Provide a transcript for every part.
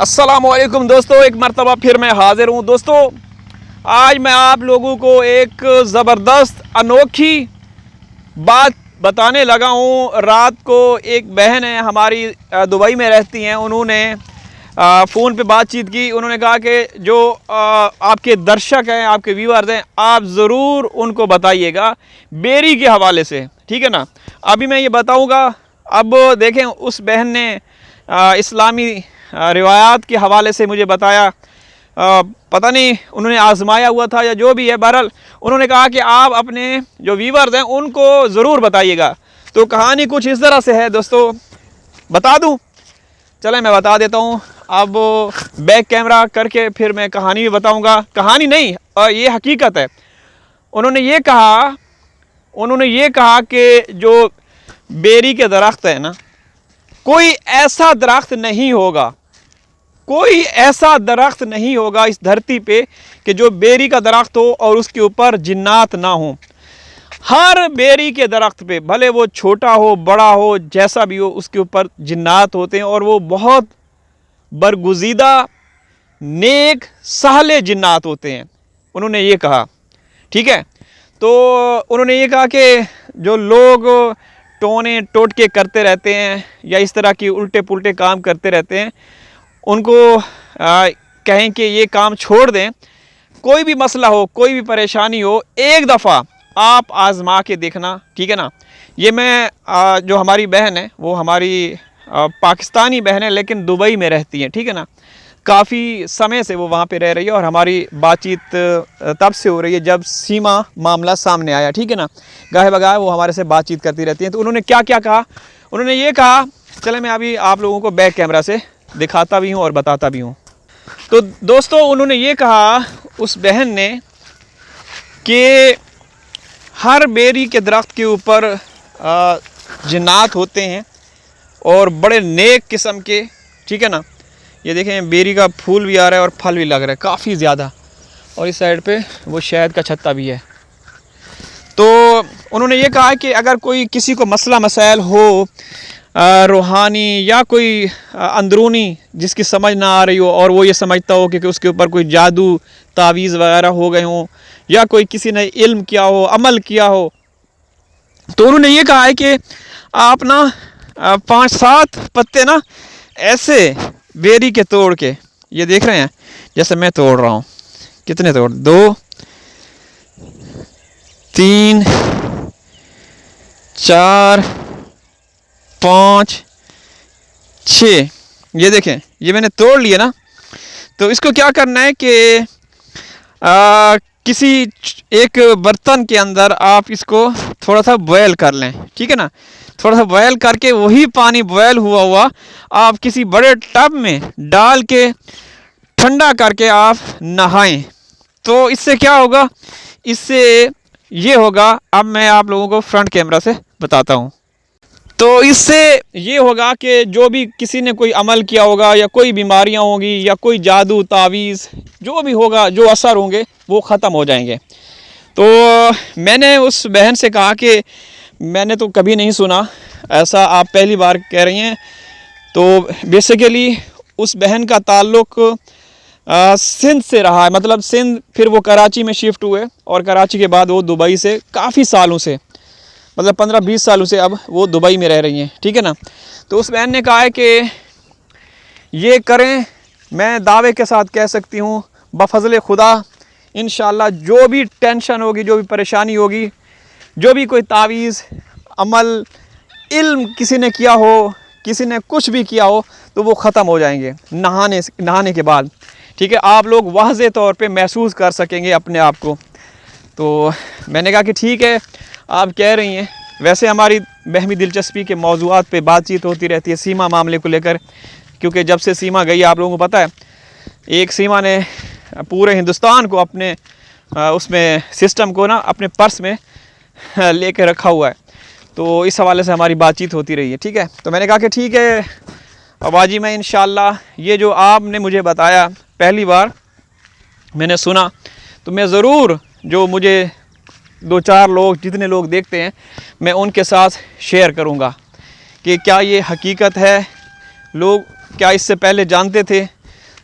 अस्सलामुअलैकुम दोस्तों, एक मरतबा फिर मैं हाज़िर हूँ। दोस्तों, आज मैं आप लोगों को एक ज़बरदस्त अनोखी बात बताने लगा हूँ। रात को एक बहन है हमारी, दुबई में रहती हैं, उन्होंने फ़ोन पे बातचीत की। उन्होंने कहा कि जो आपके दर्शक हैं, आपके व्यूअर्स हैं, आप ज़रूर उनको बताइएगा बेरी के हवाले से, ठीक है ना। अभी मैं ये बताऊँगा। अब देखें, उस बहन ने इस्लामी रिवायात के हवाले से मुझे बताया। पता नहीं उन्होंने आजमाया हुआ था या जो भी है, बहरहाल उन्होंने कहा कि आप अपने जो व्यूअर्स हैं उनको ज़रूर बताइएगा। तो कहानी कुछ इस तरह से है दोस्तों, बता दूं? चलें मैं बता देता हूं। अब बैक कैमरा करके फिर मैं कहानी भी बताऊंगा। कहानी नहीं, ये हकीकत है। उन्होंने ये कहा कि जो बेरी के दरख्त है ना, कोई ऐसा दरख्त नहीं होगा, कोई ऐसा दरख्त नहीं होगा इस धरती पे कि जो बेरी का दरख्त हो और उसके ऊपर जिन्नात ना हो। हर बेरी के दरख्त पे, भले वो छोटा हो बड़ा हो जैसा भी हो, उसके ऊपर जिन्नात होते हैं और वो बहुत बरगुज़ीदा नेक सहले जिन्नात होते हैं। उन्होंने ये कहा, ठीक है। तो उन्होंने ये कहा कि जो लोग टोने टोटके करते रहते हैं या इस तरह की उल्टे पुल्टे काम करते रहते हैं, उनको कहें कि ये काम छोड़ दें। कोई भी मसला हो, कोई भी परेशानी हो, एक दफ़ा आप आज़मा के देखना, ठीक है ना। ये मैं जो हमारी बहन है वो हमारी पाकिस्तानी बहन है, लेकिन दुबई में रहती है, ठीक है ना। काफ़ी समय से वो वहाँ पे रह रही है और हमारी बातचीत तब से हो रही है जब सीमा मामला सामने आया, ठीक है ना। गाहे बगाहे वो हमारे से बातचीत करती रहती हैं। तो उन्होंने क्या क्या कहा, उन्होंने ये कहा, चले मैं अभी आप लोगों को बैक कैमरा से दिखाता भी हूँ और बताता भी हूँ। तो दोस्तों, उन्होंने ये कहा उस बहन ने कि हर बेरी के दरख्त के ऊपर जिन्नात होते हैं और बड़े नेक किस्म के, ठीक है ना। ये देखें, बेरी का फूल भी आ रहा है और फल भी लग रहा है काफ़ी ज़्यादा, और इस साइड पे वो शहद का छत्ता भी है। तो उन्होंने ये कहा कि अगर कोई किसी को मसला मसाइल हो, रूहानी या कोई अंदरूनी जिसकी समझ ना आ रही हो और वो ये समझता हो कि उसके ऊपर कोई जादू तावीज़ वगैरह हो गए हों या कोई किसी ने इल्म किया हो, अमल किया हो, तो उन्होंने ये कहा है कि आप ना 5-7 पत्ते ना ऐसे बेरी के तोड़ के, ये देख रहे हैं जैसे मैं तोड़ रहा हूँ, कितने तोड़, 2 3 4 5 6, ये देखें, ये मैंने तोड़ लिया ना। तो इसको क्या करना है कि किसी एक बर्तन के अंदर आप इसको थोड़ा सा बॉयल कर लें, ठीक है ना। थोड़ा सा बॉयल करके वही पानी बॉयल हुआ आप किसी बड़े टब में डाल के ठंडा करके आप नहाएं। तो इससे क्या होगा, इससे ये होगा, अब मैं आप लोगों को फ्रंट कैमरा से बताता हूँ। तो इससे ये होगा कि जो भी किसी ने कोई अमल किया होगा या कोई बीमारियां होंगी या कोई जादू तावीज़ जो भी होगा, जो असर होंगे वो ख़त्म हो जाएंगे। तो मैंने उस बहन से कहा कि मैंने तो कभी नहीं सुना ऐसा, आप पहली बार कह रही हैं। तो बेसिकली उस बहन का ताल्लुक़ सिंध से रहा है, मतलब सिंध, फिर वो कराची में शिफ्ट हुए और कराची के बाद वो दुबई से काफ़ी सालों से, मतलब 15-20 सालों से अब वो दुबई में रह रही हैं, ठीक है ना। तो उस बहन ने कहा है कि ये करें, मैं दावे के साथ कह सकती हूँ बफज़ल खुदा इंशाअल्लाह जो भी टेंशन होगी, जो भी परेशानी होगी, जो भी कोई तावीज़ अमल इल्म किसी ने किया हो, किसी ने कुछ भी किया हो, तो वो ख़त्म हो जाएंगे नहाने के बाद, ठीक है। आप लोग वाज़े तौर पे महसूस कर सकेंगे अपने आप को। तो मैंने कहा कि ठीक है, आप कह रही हैं। वैसे हमारी बहमी दिलचस्पी के मौज़ूआत पे बातचीत होती रहती है सीमा मामले को लेकर, क्योंकि जब से सीमा गई, आप लोगों को पता है, एक सीमा ने पूरे हिंदुस्तान को अपने उसमें सिस्टम को ना अपने पर्स में लेके रखा हुआ है। तो इस हवाले से हमारी बातचीत होती रही है, ठीक है। तो मैंने कहा कि ठीक है अबाजी, मैं इंशाअल्लाह ये जो आपने मुझे बताया पहली बार मैंने सुना, तो मैं ज़रूर, जो मुझे 2-4 लोग, जितने लोग देखते हैं, मैं उनके साथ शेयर करूंगा कि क्या ये हकीकत है, लोग क्या इससे पहले जानते थे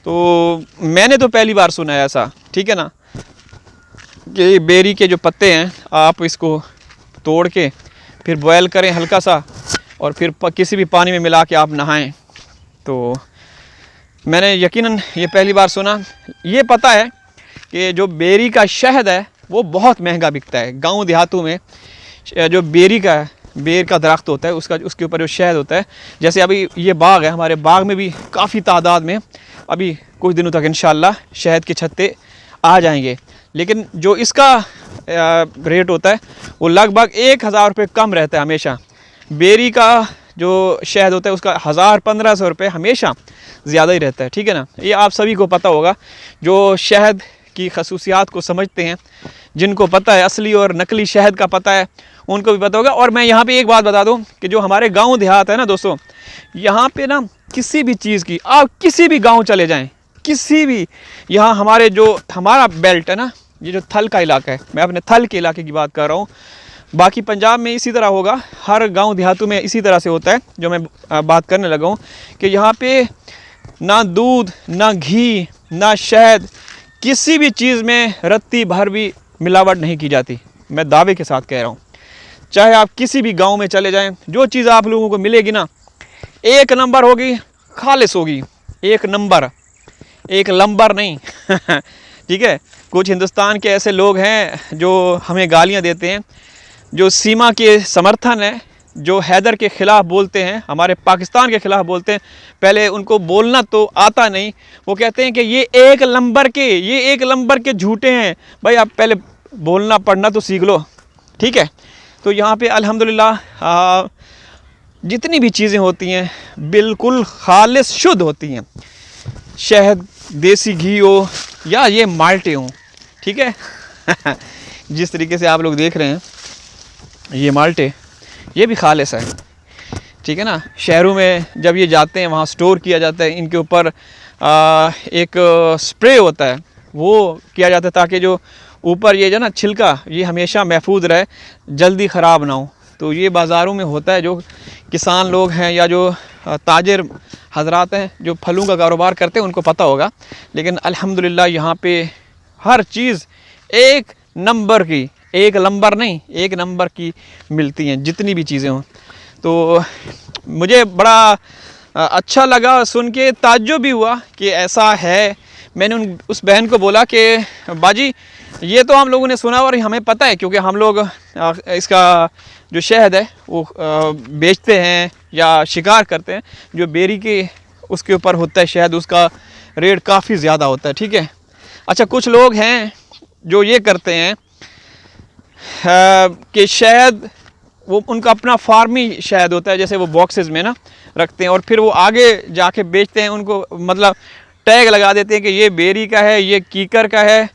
तो मैंने तो पहली बार सुना है ऐसा, ठीक है ना, कि बेरी के जो पत्ते हैं आप इसको तोड़ के फिर बॉयल करें हल्का सा और फिर किसी भी पानी में मिला के आप नहाएं। तो मैंने यकीनन ये पहली बार सुना। ये पता है कि जो बेरी का शहद है वो बहुत महंगा बिकता है गांव देहातों में। जो बेर का दरख्त होता है उसके ऊपर जो शहद होता है, जैसे अभी ये बाग है, हमारे बाग में भी काफ़ी तादाद में अभी कुछ दिनों तक इंशाल्लाह शहद के छत्ते आ जाएंगे। लेकिन जो इसका रेट होता है वो लगभग 1000 रुपये कम रहता है हमेशा। बेरी का जो शहद होता है उसका 1000-1500 रुपये हमेशा ज़्यादा ही रहता है, ठीक है ना। ये आप सभी को पता होगा, जो शहद की खसूसियात को समझते हैं, जिनको पता है असली और नकली शहद का पता है, उनको भी पता होगा। और मैं यहाँ पे एक बात बता दूँ कि जो हमारे गांव देहात है ना दोस्तों, यहाँ पे ना किसी भी चीज़ की, आप किसी भी गांव चले जाएं, किसी भी, यहाँ हमारा बेल्ट है ना, ये जो थल का इलाका है, मैं अपने थल के इलाके की बात कर रहा हूँ। बाकी पंजाब में इसी तरह होगा, हर गांव देहातों में इसी तरह से होता है। जो मैं बात करने लगा हूँ कि यहाँ पे ना दूध, ना घी, ना शहद, किसी भी चीज़ में रत्ती भर भी मिलावट नहीं की जाती। मैं दावे के साथ कह रहा हूँ। चाहे आप किसी भी गांव में चले जाएं, जो चीज़ आप लोगों को मिलेगी ना, एक नंबर होगी, खालिस होगी, एक लंबर नहीं ठीक है। कुछ हिंदुस्तान के ऐसे लोग हैं जो हमें गालियां देते हैं, जो सीमा के समर्थन है, जो हैदर के ख़िलाफ़ बोलते हैं, हमारे पाकिस्तान के ख़िलाफ़ बोलते हैं। पहले उनको बोलना तो आता नहीं, वो कहते हैं कि ये एक नंबर के झूठे हैं। भाई आप पहले बोलना पढ़ना तो सीख लो, ठीक है। तो यहाँ पे अल्हम्दुलिल्लाह जितनी भी चीज़ें होती हैं बिल्कुल खालिस शुद्ध होती हैं। शहद, देसी घी हो या ये माल्टे हों, ठीक है जिस तरीके से आप लोग देख रहे हैं ये माल्टे, ये भी खालिस है, ठीक है ना। शहरों में जब ये जाते हैं वहाँ स्टोर किया जाता है, इनके ऊपर एक स्प्रे होता है, वो किया जाता है ताकि जो ऊपर ये जो ना छिलका, ये हमेशा महफूज रहे, जल्दी ख़राब ना हो। तो ये बाज़ारों में होता है। जो किसान लोग हैं या जो ताजिर हजरात हैं जो फलों का कारोबार करते हैं उनको पता होगा। लेकिन अल्हम्दुलिल्लाह यहाँ पे हर चीज़ एक नंबर की, एक लंबर नहीं, एक नंबर की मिलती हैं, जितनी भी चीज़ें हों। तो मुझे बड़ा अच्छा लगा सुन के, ताज्जुब भी हुआ कि ऐसा है। मैंने उस बहन को बोला कि बाजी ये तो हम लोगों ने सुना और हमें पता है, क्योंकि हम लोग इसका जो शहद है वो बेचते हैं या शिकार करते हैं। जो बेरी के उसके ऊपर होता है शहद, उसका रेट काफ़ी ज़्यादा होता है, ठीक है। अच्छा, कुछ लोग हैं जो ये करते हैं कि शहद वो उनका अपना फार्मी शहद होता है, जैसे वो बॉक्सेस में ना रखते हैं और फिर वो आगे जाके बेचते हैं। उनको मतलब टैग लगा देते हैं कि ये बेरी का है, ये कीकर का है,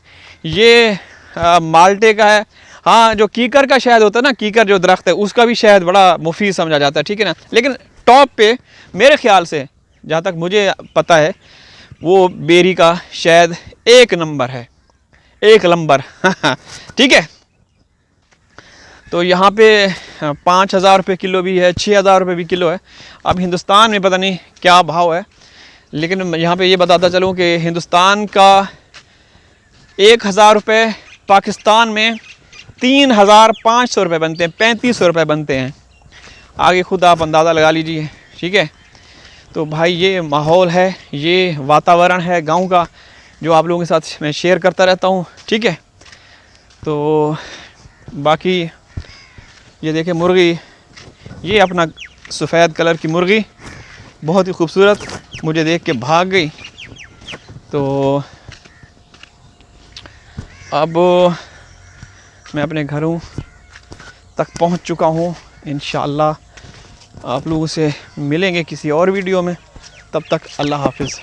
ये माल्टे का है। हाँ, जो कीकर का शहद होता है ना, कीकर जो दरख्त है उसका भी शहद बड़ा मुफीद समझा जाता है, ठीक है ना। लेकिन टॉप पे मेरे ख्याल से, जहाँ तक मुझे पता है, वो बेरी का शहद एक नंबर है, एक नंबर ठीक है। तो यहाँ पे 5000 रुपये किलो भी है, 6000 रुपये भी किलो है। अब हिंदुस्तान में पता नहीं क्या भाव है, लेकिन यहाँ पे ये बताता चलूँ कि हिंदुस्तान का 1000 रुपये, पाकिस्तान में 3500 रुपये बनते हैं, 3500 रुपये बनते हैं। आगे खुद आप अंदाज़ा लगा लीजिए, ठीक है। तो भाई ये माहौल है, ये वातावरण है गांव का, जो आप लोगों के साथ मैं शेयर करता रहता हूँ, ठीक है। तो बाकी ये देखें मुर्गी, ये अपना सफ़ेद कलर की मुर्गी बहुत ही खूबसूरत, मुझे देख के भाग गई। तो अब मैं अपने घरों तक पहुंच चुका हूं। इंशाअल्लाह आप लोगों से मिलेंगे किसी और वीडियो में। तब तक अल्लाह हाफ़िज़।